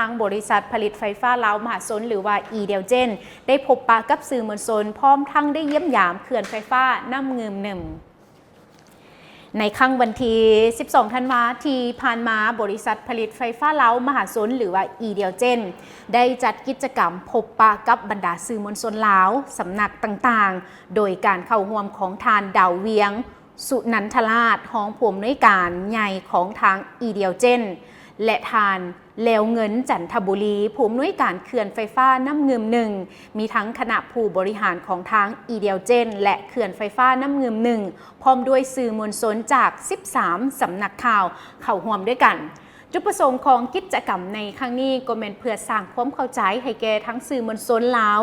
ทั้งบริษัทผลิตไฟฟ้าลาวมหาชนหรือว่าอีเดลเจนได้พบปะกับสื่อมวลชนพร้อมทั้งได้เยี่ยมยามเขื่อนไฟฟ้าน้ำงืมหนึ่งในครั้งวันที่ 12 ธันวาคมที่ผ่านมาบริษัทผลิตไฟฟ้าลาวมหาชนหรือว่าอีเดลเจนได้จัดกิจกรรมพบปะกับบรรดาสื่อมวลชนลาวสำนักต่างๆโดยการเข้าร่วมของทานดาวเวียงสุนันทราชห้องผู้อำนวยการใหญ่ของทางอีเดลเจนและทานเลวเงินจันทบุรีผู้อำนวยการเขื่อนไฟฟ้าน้ำงืมหนึ่งมีทั้งคณะผู้บริหารของทางอีเดลเจนและเขื่อนไฟฟ้าน้ำงืมหนึ่งพร้อมด้วยสื่อมวลชนจาก 13 สำนักข่าวเข้าร่วมด้วยกันจุดประสงค์ของกิจกรรมในครั้งนี้ก็เป็นเพื่อสร้างความเข้าใจให้แก่ทั้งสื่อมวลชนลาว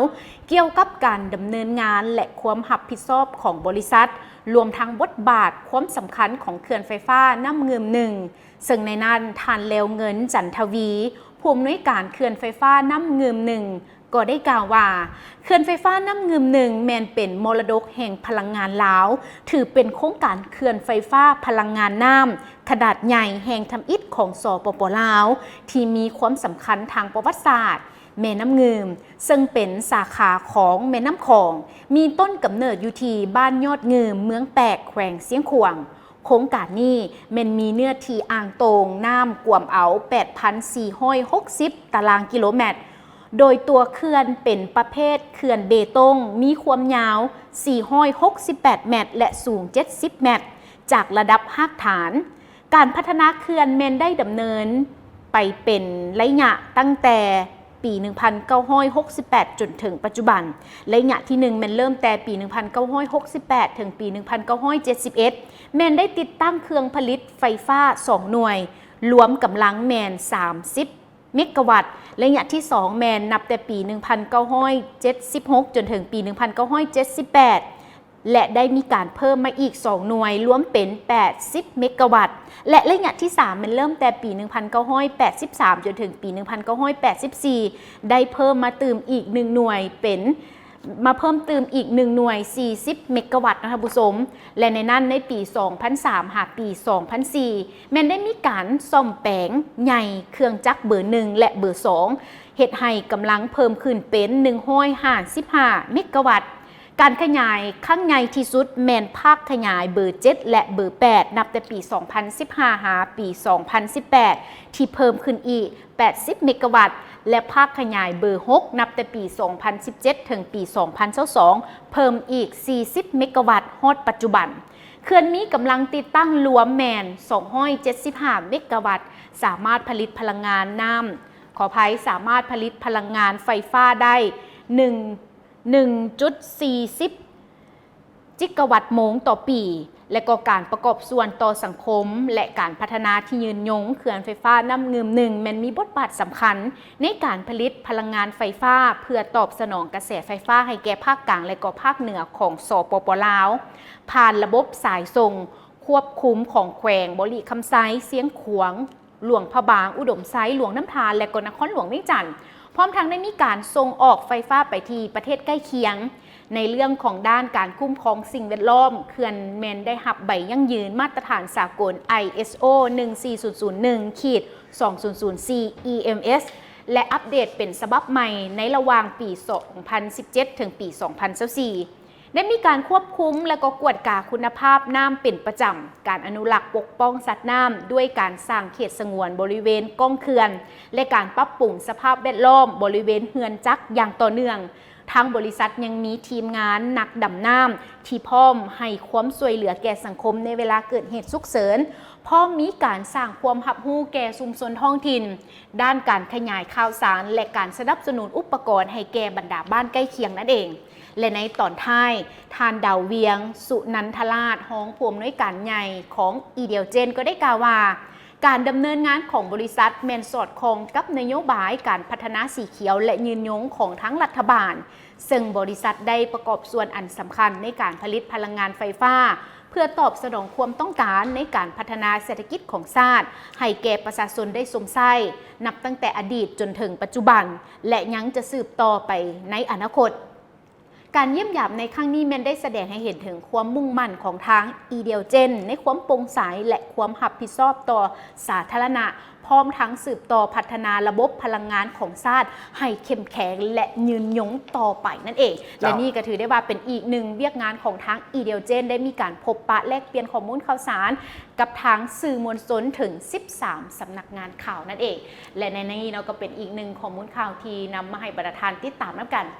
เกี่ยวกับการดำเนินงานและความรับผิดชอบของบริษัทรวมทั้งบทบาทความสำคัญของเขื่อนไฟฟ้าน้ำงืมหนึ่งซึ่งในนั้นทานเลวเงินจันทวีผู้อำนวยการเขื่อนไฟฟ้าน้ำงืมหนึ่งก็ได้กล่าวว่าเขื่อนไฟฟ้าน้ำงืมหนึ่งแมนเป็นมรดกแห่งพลังงานลาวถือเป็นโครงการเขื่อนไฟฟ้าพลังงานน้ำขนาดใหญ่แห่งทำอิฐของสปป.ลาวที่มีความสำคัญทางประวัติศาสตร์แม่น้ำงืมซึ่งเป็นสาขาของแม่น้ำคองมีต้นกำเนิดอยู่ที่บ้านยอดงืมเมืองแปกแขวงเสียงขวางโครงการนี้มันมีเนื้อที่อ่างโตงน้ำกวมเอา 8,460 ตารางกิโลเมตรโดยตัวเขื่อนเป็นประเภทเขื่อนเบตงมีความยาว 468 เมตรและสูง 70 เมตรจากระดับรากฐานการพัฒนาเขื่อนแมนได้ดำเนินไปเป็นระยะตั้งแต่ปี 1968 จนถึงปัจจุบันระยะที่1แมนเริ่มแต่ปี 1968 ถึงปี 1971แมนได้ติดตั้งเครื่องผลิตไฟฟ้า 2 หน่วยรวมกำลังแมน 30 เมกะวัตต์ระยะที่ 2 แมนนับแต่ปี 1976 จนถึงปี 1978และได้มีการเพิ่มมาอีก 2 หน่วยรวมเป็น 80 เมกะวัตต์และระยะที่ 3 มันเริ่มแต่ปี 1983 จนถึงปี 1984 ได้เพิ่มมาเติมอีก 1 หน่วยเป็นมาเพิ่มเติมอีก 1 หน่วย 40 เมกะวัตต์นะคะผู้ชมและในนั้นในปี 2003 หาปี 2004 แม้นได้มีการซ่อมแปลงใหญ่เครื่องจักรเบอร์ 1 และเบอร์ 2 เฮ็ดให้กำลังเพิ่มขึ้นเป็น155 เมกะวัตต์การขยายครั้งใหญ่ที่สุดแมนภาคขยายเบอร์ 7 และเบอร์ 8 นับแต่ปี 2015 หาปี 2018 ที่เพิ่มขึ้นอีก 80 เมกะวัตต์และภาคขยายเบอร์ 6 นับแต่ปี 2017 ถึงปี 2022 เพิ่มอีก 40 เมกะวัตต์ฮอดปัจจุบันเขื่อนนี้กำลังติดตั้งรวมแมน 275 เมกะวัตต์สามารถผลิตพลังงานน้ำขออภัยสามารถผลิตพลังงานไฟฟ้าได้ 1.40 จิกะวัตต์โมงต่อปีและก็การประกอบส่วนต่อสังคมและการพัฒนาที่ยืนยงเขื่อนไฟฟ้าน้ำงืมหนึ่งมันมีบทบาทสำคัญในการผลิตพลังงานไฟฟ้าเพื่อตอบสนองกระแสไฟฟ้าให้แก่ภาคกลางและก็ภาคเหนือของสปป.ลาวผ่านระบบสายส่งควบคุมของแขวงบริคำไซเสียงขวางหลวงพระบางอุดมไซหลวงน้ำทานและก็นครหลวงเวียงจันทร์พร้อมทั้งได้มีการส่งออกไฟฟ้าไปที่ประเทศใกล้เคียงในเรื่องของด้านการคุ้มครองสิ่งแวดล้อมเขื่อนแมนได้รับใบยั่งยืนมาตรฐานสากล ISO 14001-2004 EMS และอัปเดตเป็นฉบับใหม่ในระหว่างปี 2017 ถึงปี 2024ได้มีการควบคุมและก็กวดกาคุณภาพน้ำเป็นประจำการอนุรักษ์ปกป้องสัตว์น้ำด้วยการสร้างเขตสงวนบริเวณก้องเขื่อนและการปรับปรุงสภาพแวดล้อมบริเวณเฮือนจักรอย่างต่อเนื่องทางบริษัทยังมีทีมงานนักดำน้ำที่พร้อมให้ความช่วยเหลือแก่สังคมในเวลาเกิดเหตุฉุกเฉินพร้อมมีการสร้างความรับรู้แก่ชุมชนท้องถิ่นด้านการขยายข่าวสารและการสนับสนุนอุปกรณ์ให้แก่บรรดาบ้านใกล้เคียงนั่นเองและในตอนท้ายทานดาวเวียงสุนันทราชห้องผู้อำนวยการใหญ่ของอีเดลเจนก็ได้กล่าวว่าการดำเนินงานของบริษัทแมนสอดคล้องกับนโยบายการพัฒนาสีเขียวและยืนยงของทั้งรัฐบาลซึ่งบริษัทได้ประกอบส่วนอันสำคัญในการผลิตพลังงานไฟฟ้าเพื่อตอบสนองความต้องการในการพัฒนาเศรษฐกิจของชาติให้แก่ประชาชนได้สมใช้นับตั้งแต่อดีตจนถึงปัจจุบันและยังจะสืบต่อไปในอนาคต การเยี่ยมยามในครั้งนี้แม่นได้แสดงให้เห็นถึงความมุ่งมั่นของทางอีเดียวเจนในความโปร่งใสและความรับผิดชอบต่อสาธารณะพร้อมทั้งสืบต่อพัฒนาระบบพลังงานของชาติให้เข้มแข็งและยืนยงต่อไปนั่นเองและนี่ก็ถือได้ว่าเป็นอีกหนึ่งเวียกงานของทางอีเดียวเจนได้มีการพบปะแลกเปลี่ยนข้อมูลข่าวสารกับทางสื่อมวลชนถึง13สำนักงานข่าวนั่นเองและในนี้เราก็เป็นอีกหนึ่งข้อมูลข่าวที่นำมาให้ประธานติดตามกัน